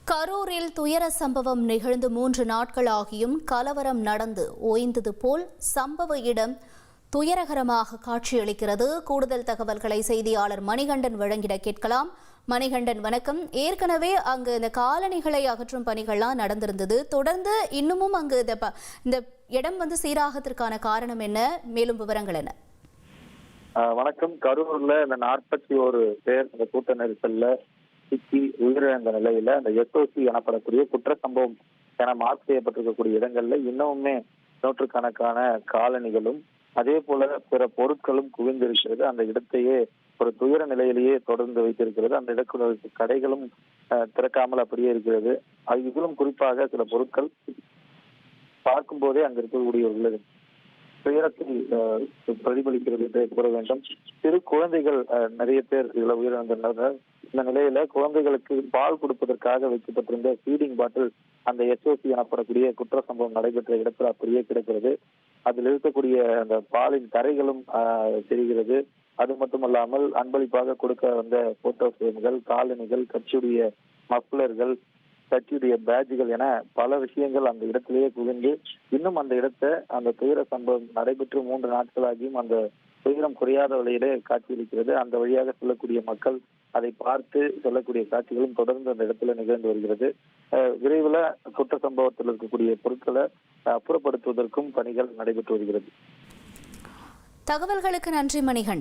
கரூரில் துயர சம்பவம் நிகழ்ந்து 3 நாட்களாகியும் கலவரம் நடந்து ஓய்ந்தது போல் சம்பவ இடம் துயரகரமாக காட்சியளிக்கிறது. கூடுதல் தகவல்களை செய்தியாளர் மணிகண்டன் வழங்கிட கேட்கலாம். மணிகண்டன், வணக்கம். ஏற்கனவே அங்கு இந்த காலணிகளை அகற்றும் பணிகள்லாம் நடந்திருந்தது. தொடர்ந்து இன்னமும் அங்கு இந்த இடம் சீராகத்திற்கான காரணம் என்ன? மேலும் விவரங்கள் என்ன? வணக்கம். கரூர்ல இந்த 41 பேர் இந்த கூட்ட நெரிசல்ல சிக்கி உயிரிழந்த நிலையில அந்த எஸ்ஓசி எனப்படக்கூடிய குற்ற சம்பவம் என மார்க் செய்யப்பட்டிருக்கக்கூடிய இடங்கள்ல இன்னமுமே நூற்றுக்கணக்கான காலணிகளும் அதே போல பிற பொருட்களும் குவிந்திருக்கிறது. அந்த இடத்தையே ஒரு துயர நிலையிலேயே தொடர்ந்து வைத்திருக்கிறது. அந்த இடத்துல கடைகளும் திறக்காமல் அப்படியே இருக்கிறது. இதிலும் குறிப்பாக சில பொருட்கள் பார்க்கும் போதே அங்க இருக்கக்கூடிய துயரத்தை பிரதிபலிக்கிறது என்று கூற வேண்டும். சிறு குழந்தைகள் நிறைய பேர் இதுல உயிரிழந்தனர். இந்த நிலையில குழந்தைகளுக்கு பால் கொடுப்பதற்காக வைக்கப்பட்டிருந்த ஃபீடிங் பாட்டில் அந்த எஸ்ஓசி எனப்படக்கூடிய குற்ற சம்பவம் நடைபெற்ற இடத்துல அப்படியே கிடக்கிறது. அதில் இருக்கக்கூடிய அந்த பாலின் கரைகளும் தெரிகிறது. அது மட்டுமல்லாமல் அன்பளிப்பாக கொடுக்க வந்த போட்டோ ஃப்ரேம்கள், காலணிகள், கட்சியுடைய மஃப்ளர்கள், கட்சியுடைய பேட்ஜுகள் என பல விஷயங்கள் அந்த இடத்திலேயே குவிந்து இன்னும் அந்த இடத்தை அந்த துயர சம்பவம் நடைபெற்று 3 நாட்களாகியும் அந்த துயரம் குறையாத வழியிலே காட்சியளிக்கிறது. அந்த வழியாக செல்லக்கூடிய மக்கள் அதை பார்த்து சொல்லக்கூடிய காட்சிகளும் தொடர்ந்து அந்த இடத்துல நிகழ்ந்து வருகிறது. விரைவில் குற்ற சம்பவத்தில் இருக்கக்கூடிய பொருட்களை அப்புறப்படுத்துவதற்கும் பணிகள் நடைபெற்று வருகிறது. தகவல்களுக்கு நன்றி மணிகண்டன்.